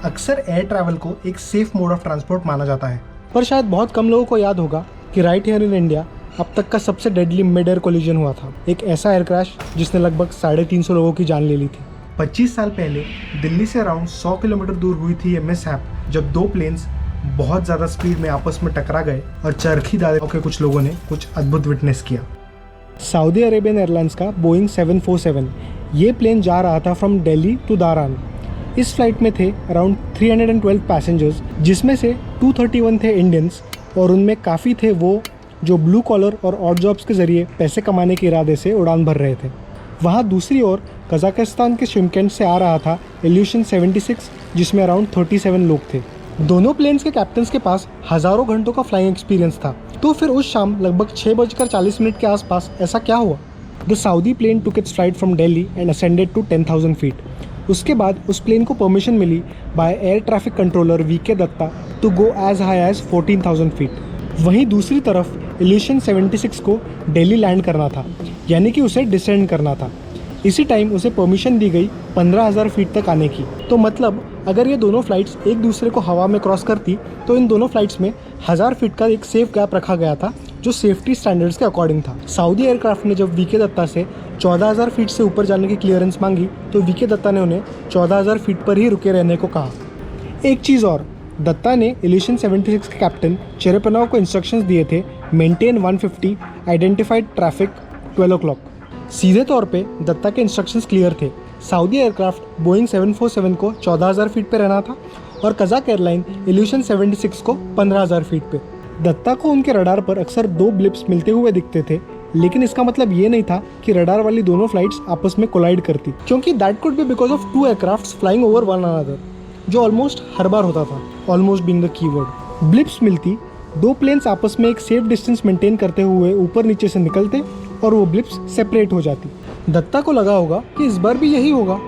अक्सर air travel को एक सेफ मोड ऑफ ट्रांसपोर्ट माना जाता है, पर शायद बहुत कम लोगों को याद होगा कि राइट हियर इन इंडिया अब तक का सबसे डेडली मिड एयर कोलिजन हुआ था। एक ऐसा एयर क्रैश जिसने लगभग 350 लोगों की जान ले ली थी। 25 साल पहले दिल्ली से अराउंड 100 किलोमीटर दूर हुई थी ये मिसहैप, जब दो प्लेन्स बहुत ज़्यादा स्पीड में आपस में टकरा गए और चरखी दादे के कुछ लोगों ने कुछ अद्भुत विटनेस किया। सऊदी अरेबियन एयरलाइंस का बोइंग 747 ये प्लेन जा रहा था फ्रॉम दिल्ली टू दारान। इस फ्लाइट में थे अराउंड 312 पैसेंजर्स, जिसमें से 231 थे इंडियंस और उनमें काफ़ी थे वो जो ब्लू कॉलर और ऑड जॉब्स के ज़रिए पैसे कमाने के इरादे से उड़ान भर रहे थे। वहाँ दूसरी ओर कजाकिस्तान के शिमकेंट से आ रहा था इल्यूशन 76, जिसमें अराउंड 37 लोग थे। दोनों प्लेन्स के कैप्टन्स के पास हज़ारों घंटों का फ्लाइंग एक्सपीरियंस था। तो फिर उस शाम लगभग 6:40 के आसपास ऐसा क्या हुआ? The Saudi plane took its flight from Delhi and ascended to 10,000 feet. उसके बाद उस प्लेन को परमिशन मिली by air traffic controller VK Datta to go as high as 14,000 feet. वहीं दूसरी तरफ इल्यूशन 76 को दिल्ली लैंड करना था, यानी कि उसे डिसेंड करना था। इसी टाइम उसे परमिशन दी गई 15,000 फीट तक आने की। तो मतलब अगर ये दोनों फ्लाइट्स एक दूसरे को हवा में क्रॉस करती तो इन दोनों फ्लाइट्स में 1000 फीट का एक सेफ गैप रखा गया था, जो सेफ्टी स्टैंडर्ड्स के अकॉर्डिंग था। सऊदी एयरक्राफ्ट ने जब वीके दत्ता से 14,000 फीट से ऊपर जाने की क्लियरेंस मांगी तो वीके दत्ता ने उन्हें 14,000 फीट पर ही रुके रहने को कहा। एक चीज़ और, दत्ता ने इल्यूशन 76 के कैप्टन चेरेपनाव को इंस्ट्रक्शंस दिए थे मेंटेन 150 आइडेंटिफाइड ट्रैफिक 12 o'clock। सीधे तौर पे दत्ता के इंस्ट्रक्शंस क्लियर थे। सऊदी एयरक्राफ्ट बोइंग 747 को 14,000 फीट पे रहना था और कजाक एयरलाइन इल्यूशन 76 को 15,000 फीट पे। दत्ता को उनके रडार पर अक्सर 2 ब्लिप्स मिलते हुए दिखते थे, लेकिन इसका मतलब ये नहीं था कि रडार वाली दोनों फ्लाइट्स आपस में कोलाइड करती, क्योंकि that could be because of 2 aircrafts flying over one another, जो ऑलमोस्ट हर बार होता था। Almost being the keyword. Blips मिलती, 2 प्लेन्स आपस में एक सेफ डिस्टेंस मेंटेन करते हुए ऊपर नीचे से निकलते और वो ब्लिप्स सेपरेट हो जाती। दत्ता को लगा होगा कि इस बार भी यही होगा,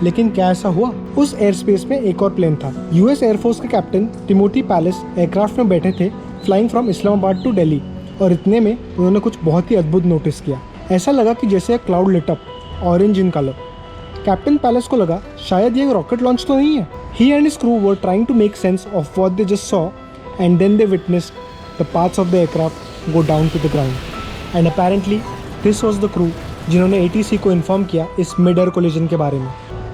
लेकिन क्या ऐसा हुआ? उस एयर स्पेस में एक और प्लेन था। यूएस एयरफोर्स के कैप्टन टिमोथी पैलेस एयरक्राफ्ट में बैठे थे, flying from Islamabad to Delhi, और इतने में उन्होंने कुछ बहुत ही अद्भुत नोटिस किया। ऐसा लगा कि जैसे cloud lit up, orange in colour. Captain Palace को लगा शायद ये रॉकेट लॉन्च तो नहीं है। He and his crew were trying to make sense of what they just saw and then they witnessed the parts of the aircraft go down to the ground and apparently this was the crew जिन्होंने ATC को inform किया इस mid air collision के बारे में।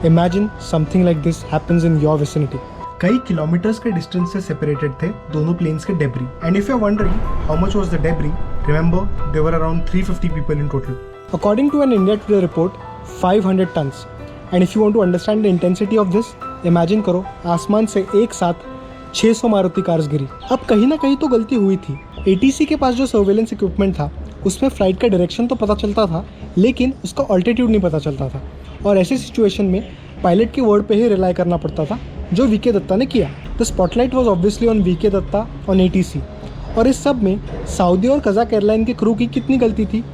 Imagine something like this happens in your vicinity. कई kilometres के distance से सेपरेटेड थे दोनों प्लेन्स के debris, and if you are wondering how much was the debris, remember there were around 350 people in total. According to an India Today report, 500 tons. And if you want to understand the intensity of this, imagine करो आसमान से एक साथ 600 Maruti cars गिरी। अब कहीं ना कहीं तो गलती हुई थी। एटीसी के पास जो सर्वेलेंस इक्विपमेंट था उसमें फ्लाइट का डायरेक्शन तो पता चलता था, लेकिन उसका ऑल्टीट्यूड नहीं पता चलता था, और ऐसी सिचुएशन में पायलट के वर्ड पे ही रिलाई करना पड़ता था, जो वीके दत्ता ने किया। The spotlight was obviously on VK Datta on ATC. और इस सब में सऊदी और कजाक एयरलाइन के क्रू की कितनी गलती थी?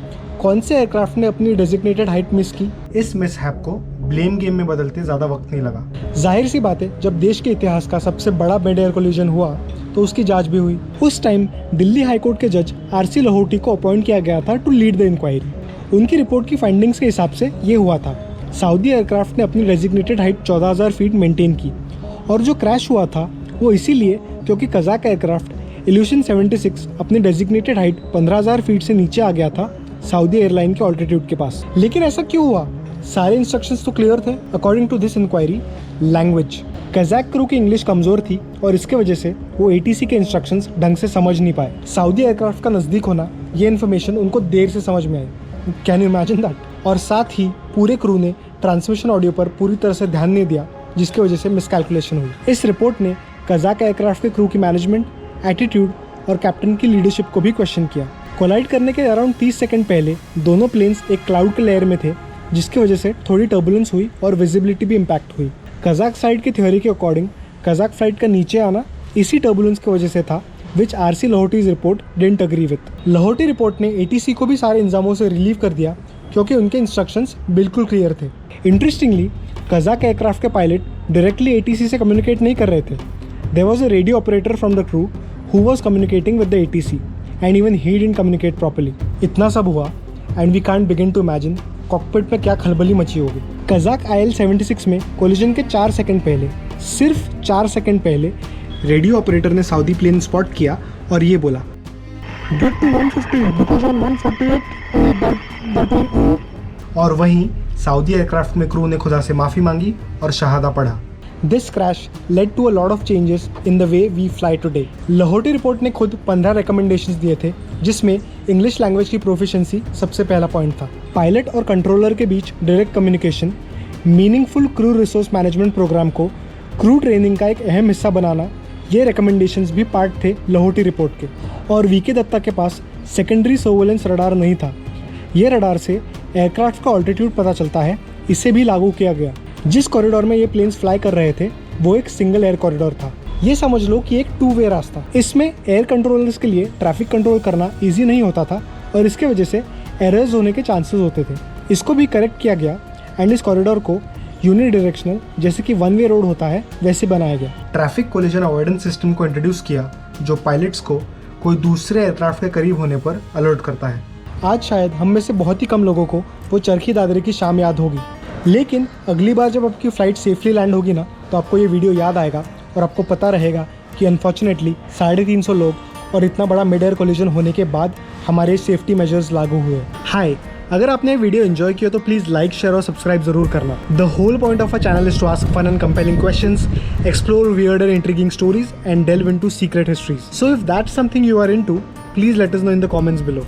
कौन से एयरक्राफ्ट ने अपनी डेजिग्नेटेड हाइट मिस की? इस मिसहैप को ब्लेम गेम में बदलते ज़्यादा वक्त नहीं लगा। जाहिर सी बात है, जब देश के इतिहास का सबसे बड़ा मिड एयर कोलिजन हुआ तो उसकी जांच भी हुई। उस टाइम दिल्ली हाईकोर्ट के जज आरसी लाहौटी को अपॉइंट किया गया था टू लीड द इंक्वायरी। उनकी रिपोर्ट की फाइंडिंग्स के हिसाब से ये हुआ था, सऊदी एयरक्राफ्ट ने अपनी डेजिग्नेटेड हाइट 14,000 फीट मेंटेन की, और जो क्रैश हुआ था वो इसीलिए क्योंकि कजाक एयरक्राफ्ट इल्यूशन 76 अपनी डेजिग्नेटेड हाइट 15,000 फीट से नीचे आ गया था सऊदी एयरलाइन के ऑल्टीट्यूड के पास। लेकिन ऐसा क्यों हुआ? सारे इंस्ट्रक्शंस तो क्लियर थे। According to this inquiry, language, Kazakh crew की इंग्लिश कमज़ोर थी और इसके वजह से वो एटीसी के इंस्ट्रक्शंस ढंग से समझ नहीं पाए। सऊदी एयरक्राफ्ट का नज़दीक होना, ये इन्फॉर्मेशन उनको देर से समझ में आई। Can you imagine that? और साथ ही पूरे क्रू ने ट्रांसमिशन ऑडियो पर पूरी तरह से ध्यान नहीं दिया, जिसकी वजह से मिसकैलकुलेशन हुई। इस रिपोर्ट ने कजाक एयरक्राफ्ट के क्रू की मैनेजमेंट, एटीट्यूड और कैप्टन की लीडरशिप को भी क्वेश्चन किया। कोलाइड करने के अराउंड 30 सेकंड पहले दोनों प्लेन्स एक क्लाउड के लेयर में थे, जिसकी वजह से थोड़ी टर्बुलेंस हुई और विजिबिलिटी भी इम्पैक्ट हुई। कजाक साइड की थ्योरी के अकॉर्डिंग कजाक फ्लाइट का नीचे आना इसी टर्बुलेंस की वजह से था, which RC Lahoti's report didn't agree with. Lahoti report ने एटीसी को भी सारे इल्ज़ामों से रिलीव कर दिया क्योंकि उनके इंस्ट्रक्शंस बिल्कुल क्लियर थे। इंटरेस्टिंगली, कजाक एयरक्राफ्ट के पायलट डायरेक्टली एटीसी से कम्युनिकेट नहीं कर रहे थे। There was a radio operator from the crew who was communicating with the ATC, and even he didn't communicate properly. इतना सब हुआ and we can't begin to imagine cockpit में क्या खलबली मची होगी। कजाक IL-76 में कोलिजन के 4 सेकंड पहले, सिर्फ 4 सेकंड पहले रेडियो ऑपरेटर ने सऊदी प्लेन स्पॉट किया और ये बोला, Get to 150 because on 148 और वहीं सऊदी एयरक्राफ्ट में क्रू ने खुदा से माफ़ी मांगी और शहादा पढ़ा। This crash led to a lot of changes in the way we fly today. Lahoti report ने खुद 15 रिकमेंडेशंस दिए थे, जिसमें इंग्लिश लैंग्वेज की प्रोफिशिएंसी सबसे पहला पॉइंट था। पायलट और कंट्रोलर के बीच direct communication, meaningful crew resource management programme को क्रू ट्रेनिंग का एक अहम हिस्सा बनाना, ये रिकमेंडेशंस भी पार्ट थे लाहौटी रिपोर्ट के। और वीके दत्ता के पास सेकेंडरी सर्वेलेंस रडार नहीं था। ये रडार से एयरक्राफ्ट का ऑल्टीट्यूड पता चलता है, इसे भी लागू किया गया। जिस कॉरिडोर में ये प्लेन्स फ्लाई कर रहे थे वो एक सिंगल एयर कॉरिडोर था। ये समझ लो कि एक 2 वे रास्ता। इसमें एयर कंट्रोलर्स के लिए ट्रैफिक कंट्रोल करना ईजी नहीं होता था और इसके वजह से एरर्स होने के चांसेस होते थे। इसको भी करेक्ट किया गया एंड इस कॉरिडोर को यूनिडायरेक्शनल, जैसे कि 1 वे रोड होता है, वैसे बनाया गया। ट्रैफिक कोलिजन अवॉइडेंस सिस्टम को इंट्रोड्यूस किया जो पायलट्स को कोई दूसरे एयरक्राफ्ट के करीब होने पर अलर्ट करता है। आज शायद हम में से बहुत ही कम लोगों को वो चरखी दादरे की शाम याद होगी, लेकिन अगली बार जब आपकी फ़्लाइट सेफली लैंड होगी ना, तो आपको ये वीडियो याद आएगा और आपको पता रहेगा कि अनफॉर्चुनेटली 350 लोग और इतना बड़ा मिड एयर कोलिजन होने के बाद हमारे सेफ्टी मेजर्स लागू हुए। हाय, अगर आपने ये वीडियो एंजॉय किया तो प्लीज़ लाइक, शेयर और सब्सक्राइब जरूर करना। The whole point of a channel is to ask fun and compelling questions, explore weird and intriguing stories and delve into secret histories. So if that's something you are into, please let us know in the comments below.